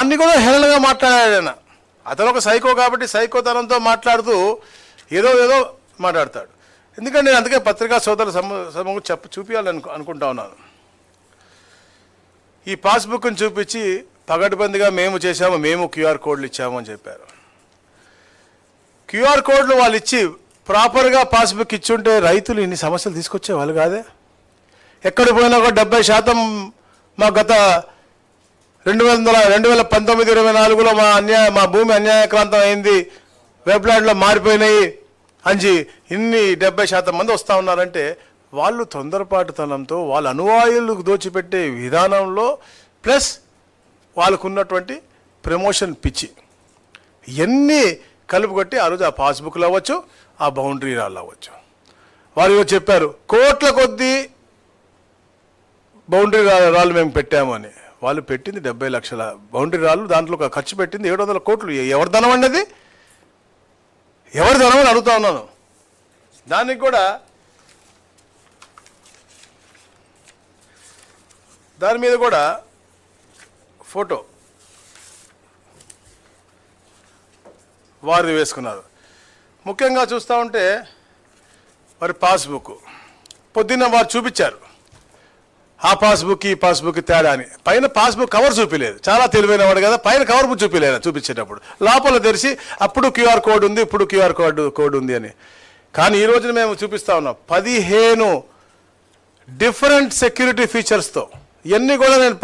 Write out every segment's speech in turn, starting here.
అన్ని కూడా హేళనగా మాట్లాడాడు ఆయన. అతను ఒక సైకో కాబట్టి సైకోతనంతో మాట్లాడుతూ ఏదో మాట్లాడతాడు. ఎందుకంటే నేను అందుకే పత్రికా సోదరుల సమూహం చూపించాలని అనుకుంటా ఉన్నాను. ఈ పాస్బుక్ని చూపించి పగడ్బందీగా మేము చేశాము, మేము క్యూఆర్ కోడ్లు ఇచ్చాము అని చెప్పారు. క్యూఆర్ కోడ్లు వాళ్ళు ఇచ్చి ప్రాపర్గా పాస్బుక్ ఇచ్చుంటే రైతులు ఇన్ని సమస్యలు తీసుకొచ్చే వాళ్ళు కాదే. ఎక్కడ పోయినా ఒక 70% మా గత 2019-24లో మా భూమి అన్యాయక్రాంతం అయింది, వెబ్లాండ్లో మారిపోయినాయి అంజి ఇన్ని 70% మంది వస్తూ ఉన్నారంటే వాళ్ళు తొందరపాటుతనంతో వాళ్ళ అనువాయులకు దోచిపెట్టే విధానంలో ప్లస్ వాళ్ళకున్నటువంటి ప్రమోషన్ పిచ్చి ఇవన్నీ కలుపుకొట్టి ఆ రోజు ఆ పాస్బుక్లు అవ్వచ్చు, ఆ బౌండరీ రాళ్ళు అవ్వచ్చు. వాళ్ళు చెప్పారు కోట్ల కొద్దీ బౌండరీ రాళ్ళు మేము పెట్టాము అని. వాళ్ళు పెట్టింది 70 లక్షల బౌండరీ రాళ్ళు, దాంట్లో ఖర్చు పెట్టింది 700 కోట్లు. ఎవరి ధనం అండి అది? ఎవరి ధనం అని అడుగుతా ఉన్నాను. దానికి కూడా దాని మీద కూడా ఫోటో వారిది వేసుకున్నారు. ముఖ్యంగా చూస్తూ ఉంటే వారి పాస్బుక్ పొద్దున్న వారు చూపించారు ఆ పాస్బుక్ ఈ పాస్బుక్ తేడా అని. పైన పాస్బుక్ కవర్ చూపించలేదు, చాలా తెలివైన వాడు కదా, పైన కవర్ చూపించలేదు చూపించేటప్పుడు. లోపల తెరిచి అప్పుడు క్యూఆర్ కోడ్ ఉంది, ఇప్పుడు క్యూఆర్ కోడ్ ఉంది అని. కానీ ఈ రోజున మేము చూపిస్తూ ఉన్నాం 15 డిఫరెంట్ సెక్యూరిటీ ఫీచర్స్తో. ఇవన్నీ కూడా నేను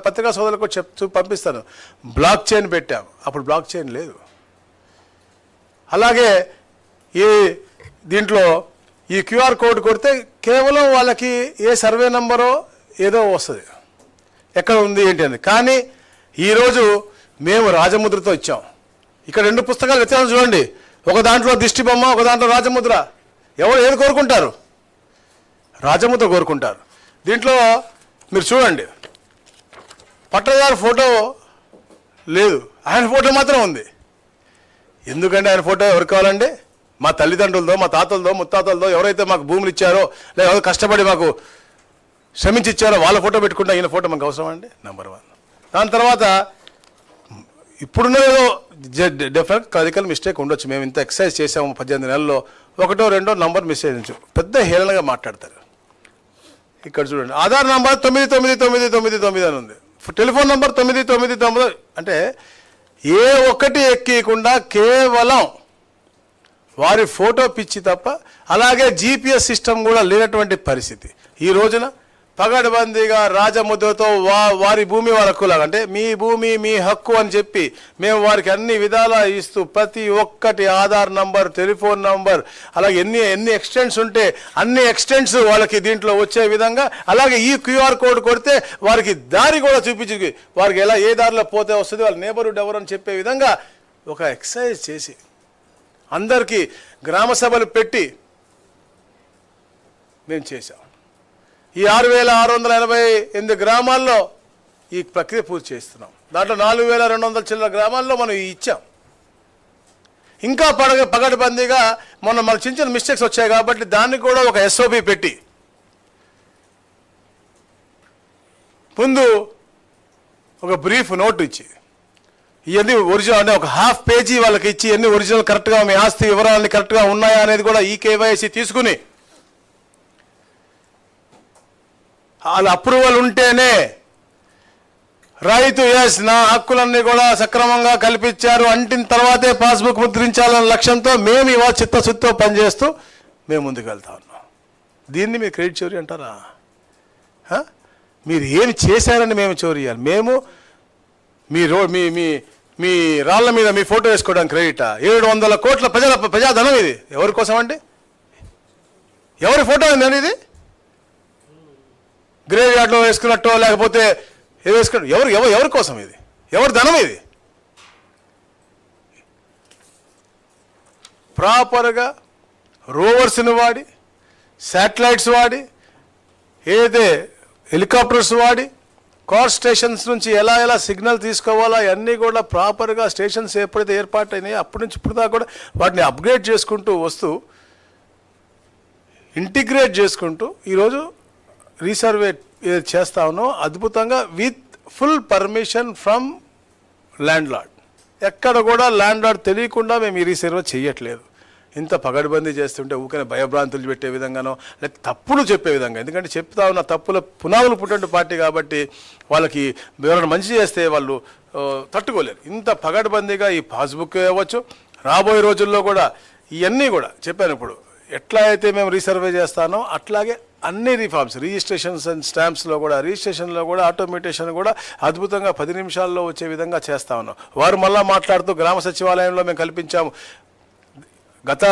పత్రికా సోదరులకు పంపిస్తాను. బ్లాక్ చైన్ పెట్టాం, అప్పుడు బ్లాక్ చైన్ లేదు. అలాగే ఈ దీంట్లో ఈ క్యూఆర్ కోడ్ కొడితే కేవలం వాళ్ళకి ఏ సర్వే నెంబరో ఏదో వస్తుంది, ఎక్కడ ఉంది ఏంటి అని. కానీ ఈరోజు మేము రాజముద్రతో ఇచ్చాం. ఇక్కడ 2 పుస్తకాలు వ్యత్యాసం చూడండి. ఒక దాంట్లో దిష్టి బొమ్మ, ఒక దాంట్లో రాజముద్ర. ఎవరు ఏది కోరుకుంటారు? రాజముద్ర కోరుకుంటారు. దీంట్లో మీరు చూడండి, పట్టదారు ఫోటో లేదు, ఆయన ఫోటో మాత్రం ఉంది. ఎందుకంటే ఆయన ఫోటో ఎవరు కావాలండి? మా తల్లిదండ్రులదో, మా తాతలదో, ముత్తాతలదో, ఎవరైతే మాకు భూములు ఇచ్చారో లేదా ఎవరు కష్టపడి మాకు శ్రమించి ఇచ్చారో వాళ్ళ ఫోటో పెట్టుకుంటే ఈయన ఫోటో మాకు అవసరం అండి. నెంబర్ 1. దాని తర్వాత ఇప్పుడున్న ఏదో డెఫినెట్ క్లరికల్ మిస్టేక్ ఉండొచ్చు. మేము ఇంత ఎక్సర్సైజ్ చేసాము 18 నెలల్లో, 1, 2 నంబర్ మిస్ అయ్యించు. పెద్ద హేళనగా మాట్లాడతారు. ఇక్కడ చూడండి, ఆధార్ నంబర్ 999999 అని ఉంది, టెలిఫోన్ నంబర్ 999 అంటే ఏ ఒక్కటి ఎక్కకుండా కేవలం వారి ఫోటో పిచ్చి తప్ప. అలాగే జీపీఎస్ సిస్టమ్ కూడా లేనటువంటి పరిస్థితి. ఈ రోజున పగడ్బందీగా రాజముద్రతో వారి భూమి వాళ్ళ హక్కులాగా, అంటే మీ భూమి మీ హక్కు అని చెప్పి మేము వారికి అన్ని విధాలా ఇస్తూ ప్రతి ఒక్కటి ఆధార్ నంబర్, టెలిఫోన్ నంబర్, అలాగే ఎన్ని ఎక్స్టెంట్స్ ఉంటే అన్ని ఎక్స్టెంట్స్ వాళ్ళకి దీంట్లో వచ్చే విధంగా, అలాగే ఈ క్యూఆర్ కోడ్ కొడితే వారికి దారి కూడా చూపించి వారికి ఎలా ఏ దారిలో పోతే వస్తుంది, వాళ్ళ నేబర్హుడ్ ఎవరు అని చెప్పే విధంగా ఒక ఎక్సర్సైజ్ చేసి అందరికీ గ్రామ సభలు పెట్టి మేము చేశాం. ఈ 6688 గ్రామాల్లో ఈ ప్రక్రియ పూర్తి చేస్తున్నాం. దాంట్లో 4200 చిల్లర గ్రామాల్లో మనం ఇచ్చాం. ఇంకా పగడ్బందీగా మనకు చిన్న చిన్న మిస్టేక్స్ వచ్చాయి కాబట్టి దాన్ని కూడా ఒక ఎస్ఓపి పెట్టి ముందు ఒక బ్రీఫ్ నోట్ ఇచ్చి ఇవన్నీ ఒరిజినల్ అంటే ఒక ½ పేజీ వాళ్ళకి ఇచ్చి ఇవన్నీ ఒరిజినల్ కరెక్ట్గా మీ ఆస్తి వివరాలన్నీ కరెక్ట్గా ఉన్నాయా అనేది కూడా ఈ కేవైసీ తీసుకుని వాళ్ళ అప్రూవల్ ఉంటేనే రైతు నా హక్కులన్నీ కూడా సక్రమంగా కల్పించారు అంటిన తర్వాతే పాస్బుక్ ముద్రించాలన్న లక్ష్యంతో మేము ఇవాళ చిత్తశుద్ధితో పనిచేస్తూ మేము ముందుకు వెళ్తా ఉన్నాం. దీన్ని మీరు క్రెడిట్ చోరీ అంటారా? మీరు ఏమి చేశారని మేము చోరీ చేయాలి? మేము మీ రాళ్ళ మీద మీ ఫోటో వేసుకోవడానికి క్రెడిటా? 700 కోట్ల ప్రజాధనం ఇది. ఎవరి కోసం అండి? ఎవరి ఫోటో అండి ఇది? గ్రేవ్ యార్డ్లో వేసుకున్నట్టు లేకపోతే ఏదో వేసుకున్నట్టు ఎవరి కోసం ఇది? ఎవరి ధనం ఇది? ప్రాపర్గా రోవర్స్ని వాడి, శాటిలైట్స్ వాడి, ఏదైతే హెలికాప్టర్స్ వాడి కార్ స్టేషన్స్ నుంచి ఎలా సిగ్నల్ తీసుకోవాలా అన్నీ కూడా ప్రాపర్గా స్టేషన్స్ ఎప్పుడైతే ఏర్పాటైనాయో అప్పటి నుంచి ఇప్పుడు దాకా కూడా వాటిని అప్గ్రేడ్ చేసుకుంటూ వస్తూ ఇంటిగ్రేట్ చేసుకుంటూ ఈరోజు రీసర్వే చేస్తా ఉన్నాం అద్భుతంగా with full permission from land lord. ఎక్కడ కూడా ల్యాండ్ లార్డ్ తెలియకుండా మేము ఈ రీసర్వే చేయట్లేదు. ఇంత పగడ్బందీ చేస్తుంటే ఊకనే భయభ్రాంతులు పెట్టే విధంగానో లేక తప్పులు చెప్పే విధంగా, ఎందుకంటే చెప్తా ఉన్న తప్పుల పునాదులు పుట్టిన పార్టీ కాబట్టి వాళ్ళకి ఎవరైనా మంచి చేస్తే వాళ్ళు తట్టుకోలేరు. ఇంత పగడ్బందీగా ఈ పాస్బుక్ అవ్వచ్చు, రాబోయే రోజుల్లో కూడా ఇవన్నీ కూడా చెప్పాను. ఇప్పుడు ఎట్లా అయితే మేము రీసర్వే చేస్తానో అట్లాగే అన్ని రిఫార్మ్స్, రిజిస్ట్రేషన్స్ అండ్ స్టాంప్స్లో కూడా, రిజిస్ట్రేషన్లో కూడా, ఆటోమేటేషన్ కూడా అద్భుతంగా 10 నిమిషాల్లో వచ్చే విధంగా చేస్తా ఉన్నాం. వారు మళ్ళీ మాట్లాడుతూ గ్రామ సచివాలయంలో మేము కల్పించాము. గత